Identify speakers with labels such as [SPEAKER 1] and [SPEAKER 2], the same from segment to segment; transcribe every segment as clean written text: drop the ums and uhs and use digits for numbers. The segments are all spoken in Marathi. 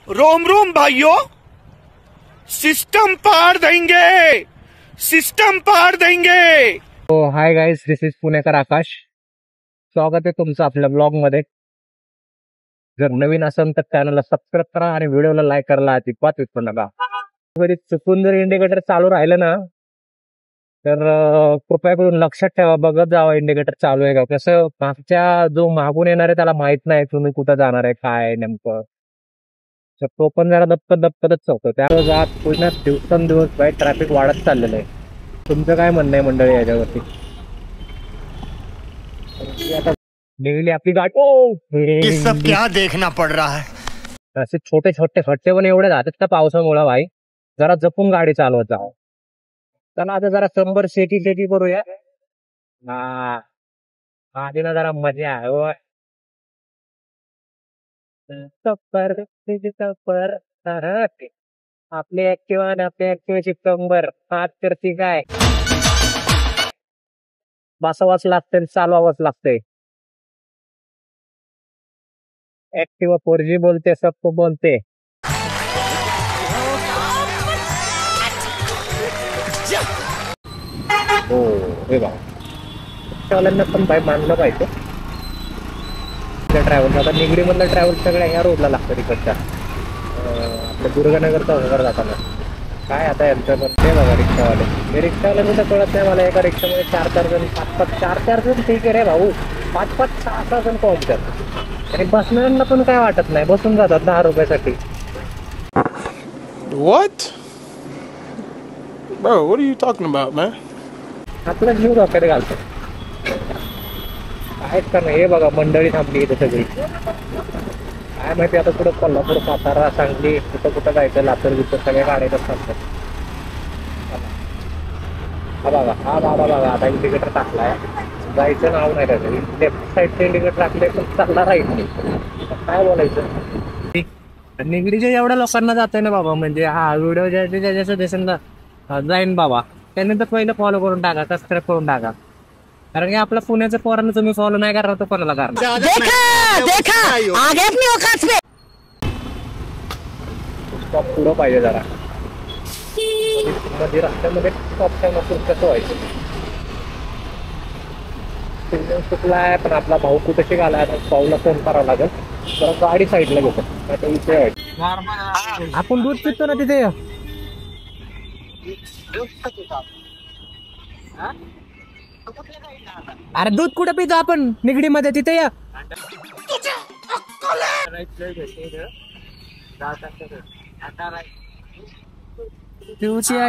[SPEAKER 1] रोम रोम भाइयों, सिस्टम पार देंगे, सिस्टम पार देंगे।
[SPEAKER 2] तो हाय गाईज, दिस इज पुणेकर आकाश. स्वागत आहे तुमचं आपल्या ब्लॉग मध्ये. जर नवीन असेल तर चॅनलला सबस्क्राईब करा आणि व्हिडिओला लाईक करायला अजिबात विसरू नका. कधी चुकून जर इंडिकेटर चालू राहिलं ना तर कृपया करून लक्षात ठेवा, बघत जावं इंडिकेटर चालू आहे का. कसं मागच्या जो मागून येणार आहे त्याला माहित नाही तुम्ही कुठं जाणार आहे काय नेमकं, तर तो पण जरा दपकतच चौकतो. त्यामुळे जात पुण्यात दिवसेंदिवस बाय ट्रॅफिक वाढत चाललेलं आहे. तुमचं काय म्हणणं आहे मंडळी याच्यावरती? आता निघली आपली गाडी.
[SPEAKER 3] ये सब क्या देखना पड़ रहा है.
[SPEAKER 2] असे छोटे छोटे खड्डे पण एवढे राहतात त्या पावसामुळे भाई, जरा जपून गाडी चालवत जावं. चला आता जरा 100 शेती करूया. हा आधी ना जरा मजा आहे. आपली ऍक्टिव्हा आणि आपल्या ऍक्टिव्हाची कंबर हात तर ती काय बसावाच लागते, चालवावंच लागतंय. ऍक्टिव्हा 4G बोलते, सबको बोलते. हो हे बघा, रिक्षावाल्यांना पण बाय मानलं पाहिजे. ट्रॅव्हल आता निगडी मधलं ट्रॅव्हल सगळ्या ह्या रोडला लागतं तिकडच्या आपल्या दुर्गानगरचा वगैरे जाताना. काय आता यांचं ते बघा रिक्षावाले, हे रिक्षावाल्यांचं तर कळत नाही मला. एका रिक्षामध्ये 4-4 जण 5-5 4-4 जण ठीक आहे रे भाऊ, 5-5 6-6 जण पोहोचतात आणि बसणाऱ्यांना पण काय वाटत नाही, बसून जातात 10 रुपयासाठी.
[SPEAKER 4] What? Bro, what are you talking about, man?
[SPEAKER 2] आपला जीव धोक्यात घालतो. आहेत का नाही हे बघा, मंडळी थांबली इथे सगळी. काय माहिती आता पुढं कोल्हापूर, सातारा, सांगली कुठं कुठं जायचं, लातूर बितर सगळ्या गाड्या थांबतात. हा बघा, हा बाबा बघा आता इंडिकेटर टाकलाय, जायचं नाव नाही त्याचं. लेफ्ट साईडचं इंडिकेटर टाकले पण चालला राहील नाही. काय बोलायचं. निगडीच्या एवढ्या लोकांना जातोय ना बाबा, म्हणजे हा व्हिडिओ ज्याच्या देशांना जाईन बाबा, त्यांनी तर पहिलं फॉलो करून टाका, सबस्क्राईब करून टाका. कारण की आपल्या पुण्याचं पोरांना तुम्ही फॉलो नाही करणार तर कोणाला करणार. स्टॉप पुढं पाहिजे जरा मध्ये रस्त्यामध्ये स्टॉप टाइम असून कसं व्हायचं. सिग्नल चुकलाय पण आपला भाऊ कुठे शिकायला पाऊला फोन करावा लागेल. जरा गाडी साईडला घेतो आता इथे आपण दूध पितो ना तिथे. अरे दूध कुठं पितो आपण निगडीमध्ये, तिथे या.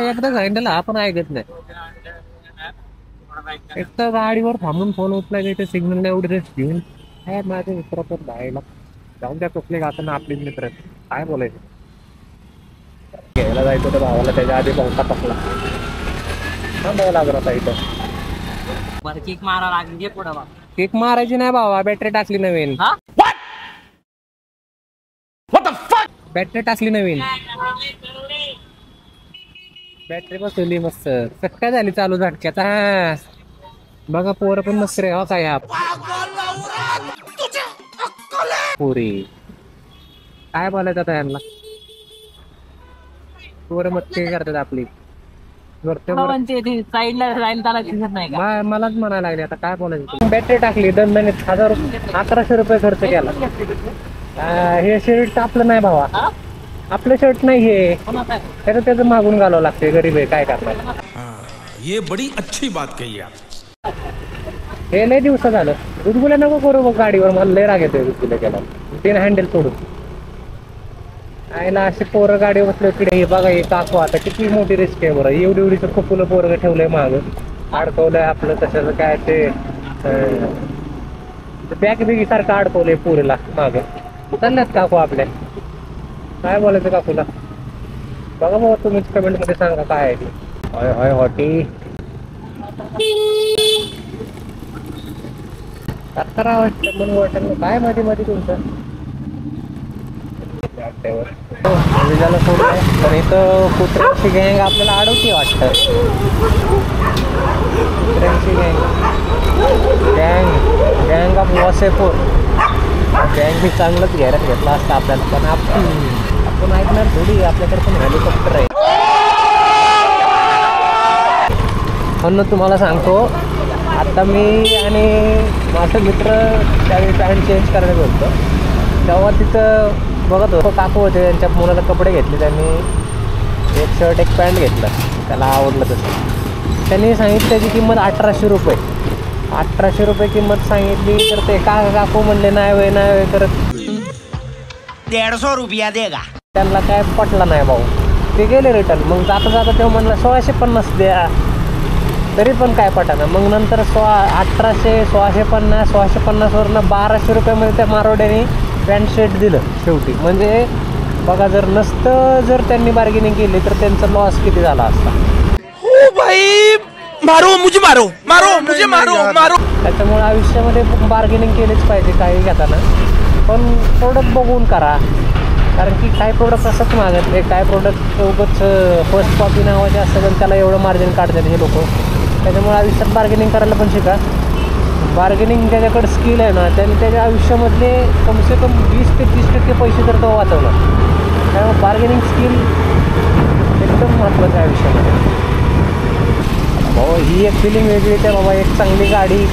[SPEAKER 2] एकदा सांगितलं आपण ऐकत नाही. एक तर गाडीवर थांबून फोन उचलाय इथे सिग्नल एवढी रेस्ट घेऊन. काय माझ्या मित्र पण जायला जाऊन द्या, कुठले गाताना आपले मित्र काय बोलायचं. घ्यायला जायचं तर भावाला त्याच्या आधी पावसा टाकला थांबावं लागलं होता इथं.
[SPEAKER 5] किक मारा लागली पुढे.
[SPEAKER 2] किक मारायची नाही भावा, बॅटरी टाकली नवीन. बॅटरी टाकली नवीन, बॅटरी बसवली मस्त. काय झाली चालू झटक्यात. हा बघा पोरं पण मस्त रे. हो काय हा पुरी काय बोलायचं आता यांना. पोरं मग ते करतात आपली
[SPEAKER 5] साईडला लाईन त्याला दिसत नाही का.
[SPEAKER 2] मलाच म्हणायला लागले आता काय बोलायचं. बॅटरी टाकली 2 महिन्यात 1100 रुपये खर्च केला. हे शर्ट आपलं नाही भावा, आपलं शर्ट नाही हे, त्याचं मागून घालावं लागते. गरीब आहे काय करणार.
[SPEAKER 4] ये बड़ी अच्छी बात कही आप.
[SPEAKER 2] हे लय दिवस झालं. गुदगुल्या नको करू बघ गाडीवर, मला लय राग येतोय गुदगुल्या केला. 3 हँडल सोडून आयला असे पोरं गाडीवर बसले तिकडे. हे बघा हे काकू आता किती मोठी रिस्क आहे बरं. एवढी एवढीच खोकुलं पोरग ठेवलंय माग, अडकवलंय आपलं तसं काय ते बॅग बिगी सारखं अडकवलंय पोरीला माग. चालल्यात काकू आपल्या. काय बोलायचं काकूला. बघा बाबा तुम्हीच कमेंट मध्ये सांगा काय आहे ते. होय होय हॉटी आता म्हणून वाटत काय मध्ये मध्ये तुमचं विजाला सोडलंय. पण इथं कुत्र्यांची गँग आपल्याला अडवती वाटतं. कुत्र्यांची गँग ऑफ वॉसेपूर. गँग बी चांगलंच घेण्यात घेतला असतं आपल्याला, पण थोडी आपल्याकडे पण हेलिकॉप्टर आहे. म्हणून तुम्हाला सांगतो, आता मी आणि माझा मित्र त्यावेळी पॅन्ट चेंज करायला गेलो तेव्हा तिथं बघत होतो, काकू होते त्यांच्या मुलाला कपडे घेतले. त्यांनी एक शर्ट एक पॅन्ट घेतलं, त्याला आवडलं तसं. त्यांनी सांगितलं त्याची किंमत 1800 रुपये. 1800 रुपये किंमत सांगितली तर ते काकू म्हणले नाही वय करत
[SPEAKER 3] 150 रुपया देगा.
[SPEAKER 2] त्यांना काय पटलं नाही भाऊ, ते गेले रिटर्न. मग जाता जाता तेव्हा म्हणलं 1650 द्या, तरी पण काय पटाना. मग नंतर 1800, 1650, 1650वरनं 1200 रुपयामध्ये त्या मारवाड्याने पॅन्ट शर्ट दिलं शेवटी. म्हणजे बघा, जर त्यांनी बार्गेनिंग केली तर त्यांचा लॉस किती झाला असता. त्याच्यामुळे आयुष्यामध्ये बार्गेनिंग केलीच पाहिजे काही घेताना, पण प्रोडक्ट बघून करा. कारण की काही प्रोडक्ट असंच मागत नाही, काय प्रोडक्ट उगाच फर्स्ट कॉपी नावाचे असतं पण त्याला एवढं मार्जिन काढतात हे लोक. त्याच्यामुळे आयुष्यात बार्गेनिंग करायला पण शिका. बार्गेनिंग ज्याच्याकडे स्किल आहे ना, त्याने त्याच्या आयुष्यामधले कमसे कम 20 ते 30% पैसे तर तो वाचवला. त्यामुळे बार्गेनिंग स्किल एकदम महत्त्वाचं आहे आयुष्यामध्ये. भाऊ ही एक फिलिंग वेगळीच आहे बाबा. एक चांगली गाडी,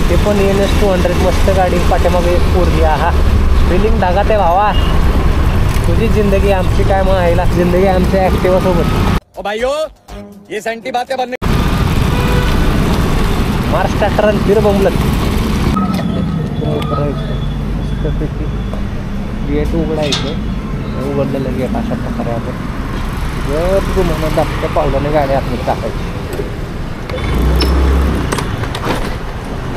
[SPEAKER 2] ते पण NS 200 मस्त गाडी, पाठीमागे एक पोरगी. हा फिलिंग ढगात आहे भावा. तुझी जिंदगी आमची काय मग आईला जिंदगी आमच्या ॲक्टिवा सोबत.
[SPEAKER 4] ये सेंटी बातें बनने
[SPEAKER 2] मार्च ट्रॅक्टर आणि फिर बंबलत मस्तपैकी गेट उघडायचं. उघडलेलं गेट अशा प्रकारे आपण जर तुम्हाला धाकट्या पावलाने गाडी आतमध्ये टाकायची.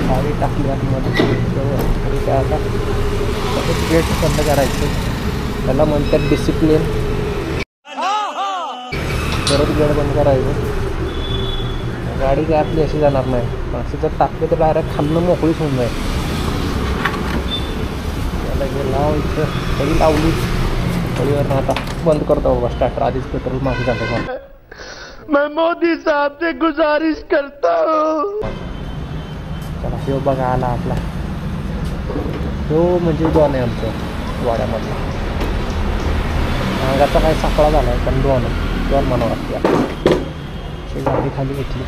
[SPEAKER 2] गाडी टाकली आतमध्ये तरी काय आता गेट बंद करायचं. त्याला म्हणतात डिसिप्लिन. परत गेट बंद करायचं. गाडी काय आपली अशी जाणार नाही. अशी जर टाकली तर डायरेक्ट खालनं मोकळीच होऊन जाईल. त्याला लावायचं, तरी लावली तरीवर आता बंद करतो बाबा स्टार्टर. आधीच पेट्रोल मागे झालं.
[SPEAKER 3] मैं मोदी साहब से गुजारिश करता हूँ.
[SPEAKER 2] चला हे बघा आला आपला तो म्हणजे डॉन आहे आमच्या वाड्यामधला. अंगाचा काही साखळा झाला आहे पण डॉन म्हणावं लागते. गाडी खाली घेतली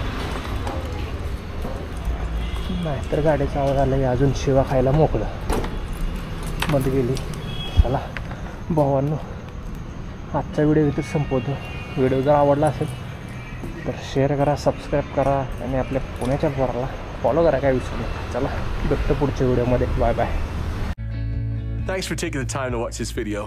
[SPEAKER 2] नाहीतर गाडीचा आवाज आला अजून शिवा खायला मोकळं बंद गेली. चला भावांनो, आजचा व्हिडिओ इथं संपवतो. व्हिडिओ जर आवडला असेल तर शेअर करा, सबस्क्राईब करा आणि आपल्या पुण्याच्या पोराला फॉलो करा. काय विषय नाही. चला भेटतो पुढच्या व्हिडिओमध्ये. Bye bye.
[SPEAKER 6] Thanks for taking the time to watch this video.